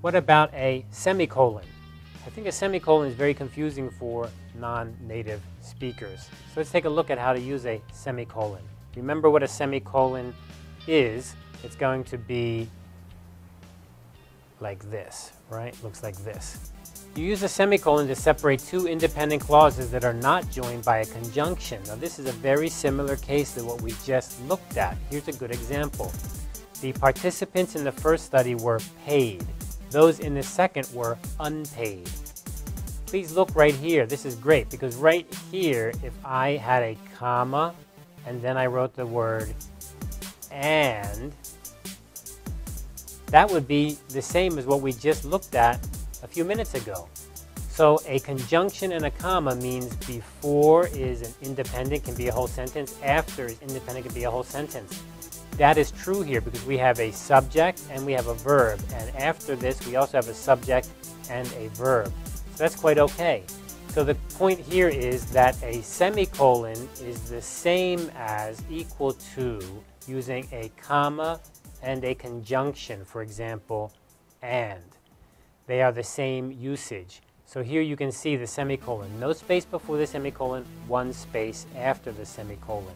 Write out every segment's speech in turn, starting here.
What about a semicolon? I think a semicolon is very confusing for non-native speakers. So let's take a look at how to use a semicolon. Remember what a semicolon is. It's going to be like this, right? Looks like this. You use a semicolon to separate two independent clauses that are not joined by a conjunction. Now this is a very similar case to what we just looked at. Here's a good example. The participants in the first study were paid. Those in the second were unpaid. Please look right here. This is great because right here, if I had a comma and then I wrote the word and, that would be the same as what we just looked at a few minutes ago. So a conjunction and a comma means before is an independent, can be a whole sentence. After is independent, can be a whole sentence. That is true here because we have a subject and we have a verb. And after this, we also have a subject and a verb. So that's quite okay. So the point here is that a semicolon is the same as, equal to, using a comma and a conjunction, for example, and. They are the same usage. So here you can see the semicolon. No space before the semicolon, one space after the semicolon.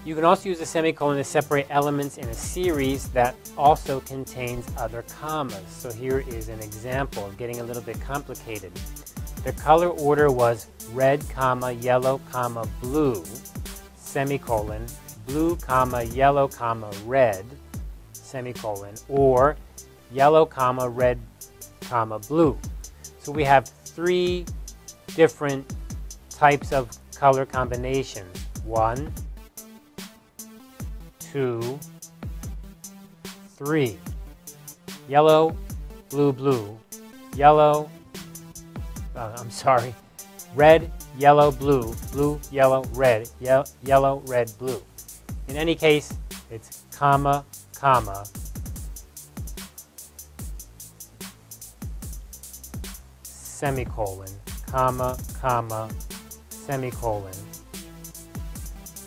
You can also use a semicolon to separate elements in a series that also contains other commas. So here is an example, getting a little bit complicated. The color order was red, comma, yellow, comma, blue, semicolon, blue, comma, yellow, comma, red, semicolon, or yellow, comma, red, comma, blue. So we have three different types of color combinations. 1, 2, 3. Yellow, blue, blue. Yellow, red, yellow, blue, blue, yellow, red, yellow, red, blue. In any case, it's comma, comma, semicolon, comma, comma, semicolon,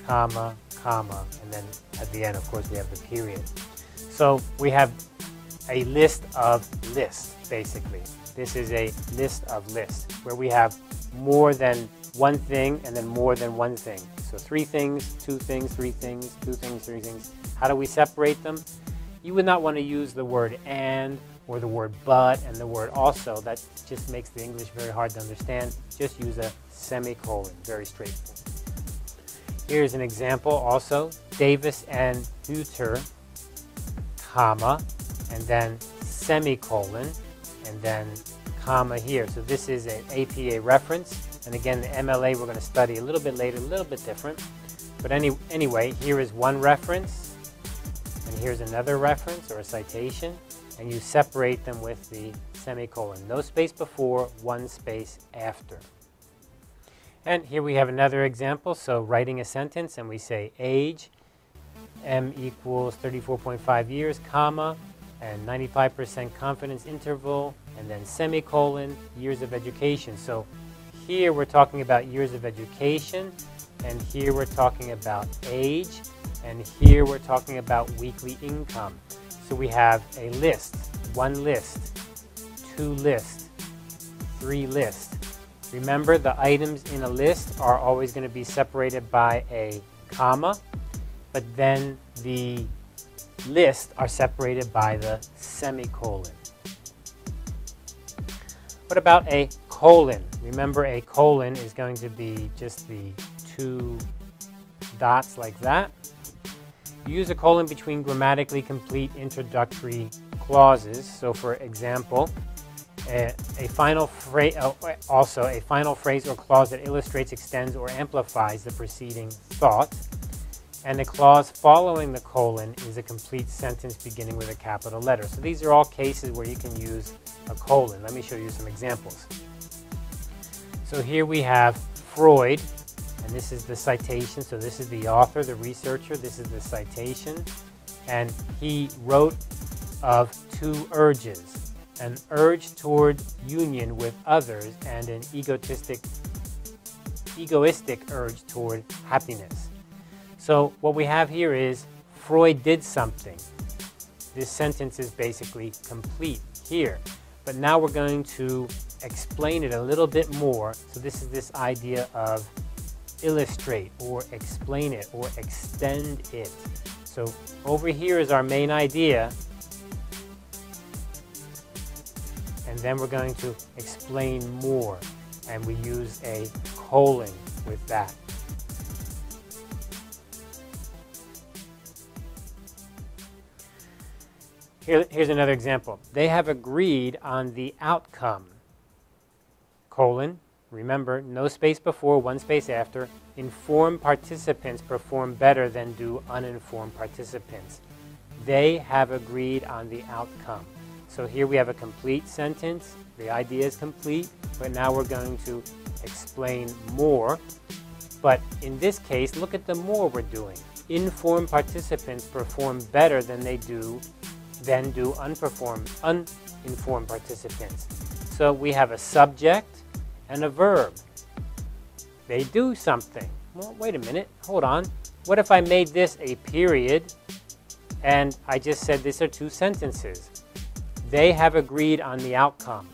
comma, comma, and then at the end, of course, we have the period. So we have a list of lists, basically. This is a list of lists where we have more than one thing and then more than one thing. So 3 things, 2 things, 3 things, 2 things, 3 things. How do we separate them? You would not want to use the word and or the word but and the word also. That just makes the English very hard to understand. Just use a semicolon, very straightforward. Here's an example also. Davis and Hutter, comma, and then semicolon, and then comma here. So this is an APA reference. And again, the MLA we're going to study a little bit later, a little bit different. But anyway, here is one reference, and here's another reference or a citation, and you separate them with the semicolon. No space before, one space after. And here we have another example. So writing a sentence, and we say age, M equals 34.5 years, comma, and 95% confidence interval, and then semicolon, years of education. So here we're talking about years of education, and here we're talking about age, and here we're talking about weekly income. So we have a list, 1 list, 2 lists, 3 lists. Remember, the items in a list are always going to be separated by a comma, but then the lists are separated by the semicolon. What about a colon? Remember, a colon is going to be just the 2 dots like that. You use a colon between grammatically complete introductory clauses. So for example, a final phrase or clause that illustrates, extends, or amplifies the preceding thought. And the clause following the colon is a complete sentence beginning with a capital letter. So these are all cases where you can use a colon. Let me show you some examples. So here we have Freud, and this is the citation. So this is the author, the researcher. This is the citation. And he wrote of 2 urges, an urge toward union with others and an egoistic urge toward happiness. So what we have here is Freud did something. This sentence is basically complete here. But now we're going to explain it a little bit more. So this is this idea of illustrate or explain it or extend it. So over here is our main idea. And then we're going to explain more. And we use a colon with that. Here's another example. They have agreed on the outcome. Colon, remember, no space before, one space after. Informed participants perform better than do uninformed participants. They have agreed on the outcome. So here we have a complete sentence. The idea is complete, but now we're going to explain more. But in this case, look at the more we're doing. Informed participants perform better than do uninformed participants. So we have a subject and a verb. They do something. Well, wait a minute, hold on. What if I made this a period and I just said these are two sentences? They have agreed on the outcome.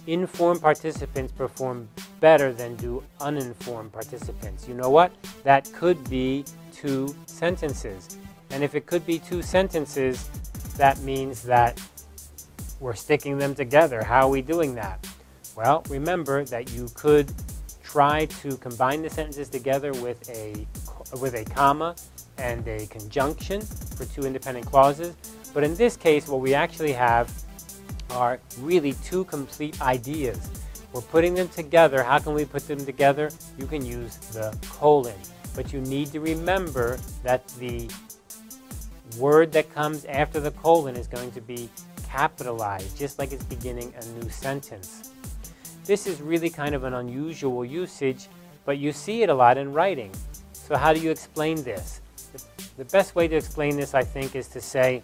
Informed participants perform better than do uninformed participants. You know what? That could be two sentences. And if it could be two sentences, that means that we're sticking them together. How are we doing that? Well, remember that you could try to combine the sentences together with a comma and a conjunction for two independent clauses. But in this case, what we actually have are really two complete ideas. We're putting them together. How can we put them together? You can use the colon. But you need to remember that the word that comes after the colon is going to be capitalized, just like it's beginning a new sentence. This is really kind of an unusual usage, but you see it a lot in writing. So how do you explain this? The best way to explain this, I think, is to say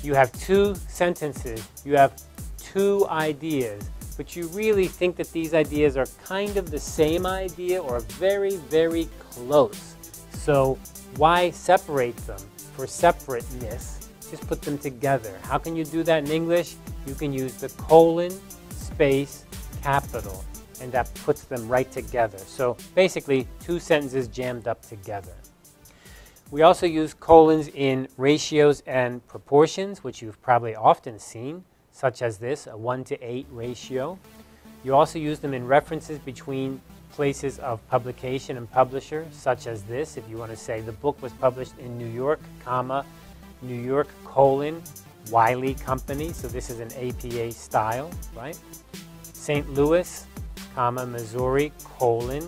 you have two sentences, you have two ideas, but you really think that these ideas are kind of the same idea or very, very close. So why separate them? For separateness, just put them together. How can you do that in English? You can use the colon, space, capital, and that puts them right together. So basically, two sentences jammed up together. We also use colons in ratios and proportions, which you've probably often seen, such as this, a 1:8 ratio. You also use them in references between places of publication and publisher, such as this. If you want to say the book was published in New York, comma, New York, colon, Wiley Company. So this is an APA style, right? St. Louis, comma, Missouri, colon,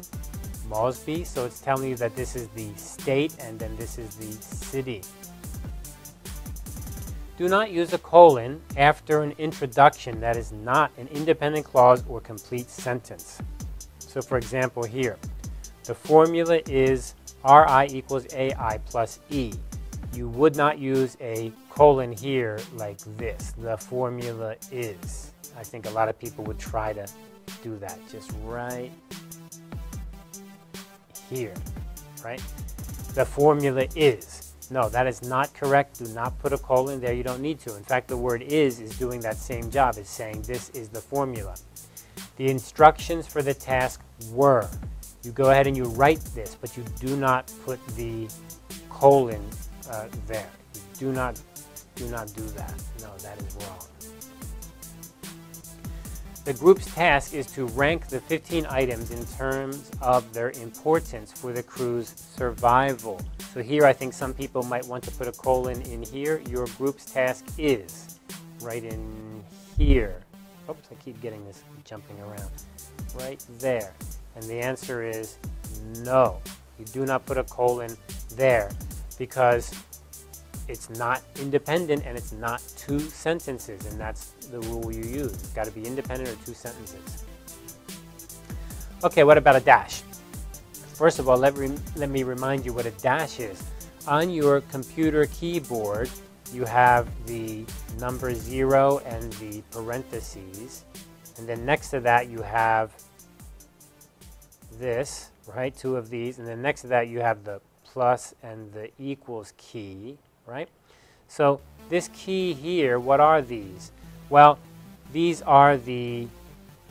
Mosby. So it's telling you that this is the state and then this is the city. Do not use a colon after an introduction that is not an independent clause or complete sentence. So for example here, the formula is Ri equals Ai plus E. You would not use a colon here like this. The formula is. I think a lot of people would try to do that just right here, right? The formula is. No, that is not correct. Do not put a colon there. You don't need to. In fact, the word is doing that same job. It's saying this is the formula. The instructions for the task were. You go ahead and you write this, but you do not put the colon there. You do not do that. No, that is wrong. The group's task is to rank the 15 items in terms of their importance for the crew's survival. So here I think some people might want to put a colon in here. Your group's task is right in here. Oops, I keep getting this jumping around. Right there. And the answer is no. You do not put a colon there because it's not independent and it's not two sentences, and that's the rule you use. It's got to be independent or two sentences. Okay, what about a dash? First of all, let me remind you what a dash is. On your computer keyboard, you have the number 0 and the parentheses, and then next to that you have this, right? Two of these, and then next to that you have the plus and the equals key, right? So this key here, what are these? Well, these are the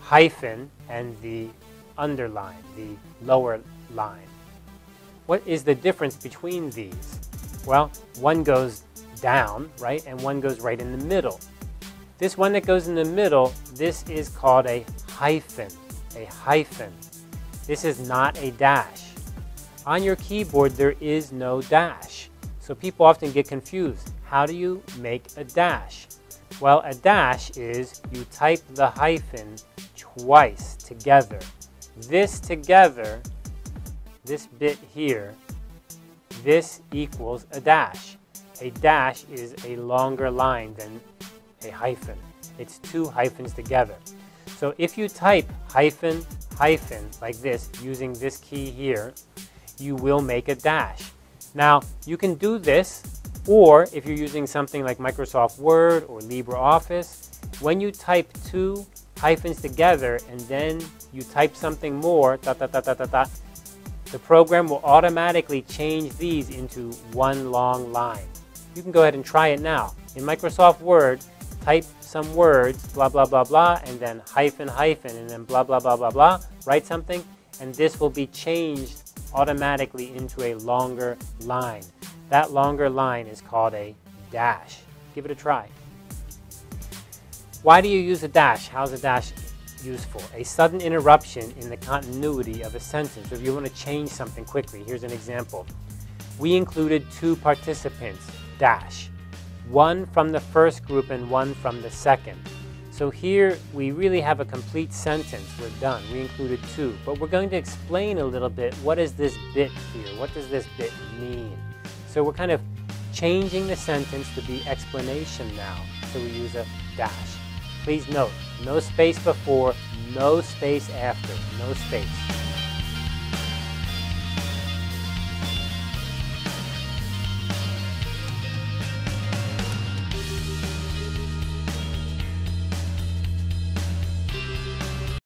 hyphen and the underline, the lower line. What is the difference between these? Well, one goes down, right, and one goes right in the middle. This one that goes in the middle, this is called a hyphen, a hyphen. This is not a dash. On your keyboard, there is no dash. So people often get confused. How do you make a dash? Well, a dash is you type the hyphen twice together. This together, this bit here, this equals a dash. A dash is a longer line than a hyphen. It's two hyphens together. So if you type hyphen, hyphen like this, using this key here, you will make a dash. Now, you can do this, or if you're using something like Microsoft Word or LibreOffice, when you type two hyphens together and then you type something more, the program will automatically change these into one long line. You can go ahead and try it now. In Microsoft Word, type some words, blah, blah, blah, blah, and then hyphen, hyphen, and then blah, blah, blah, blah, blah, write something, and this will be changed automatically into a longer line. That longer line is called a dash. Give it a try. Why do you use a dash? How is a dash useful? A sudden interruption in the continuity of a sentence. If you want to change something quickly, here's an example. We included two participants, dash. One from the first group and one from the second. So here we really have a complete sentence. We're done. We included two. But we're going to explain a little bit, what is this bit here? What does this bit mean? So we're kind of changing the sentence to be explanation now. So we use a dash. Please note, no space before, no space after, no space.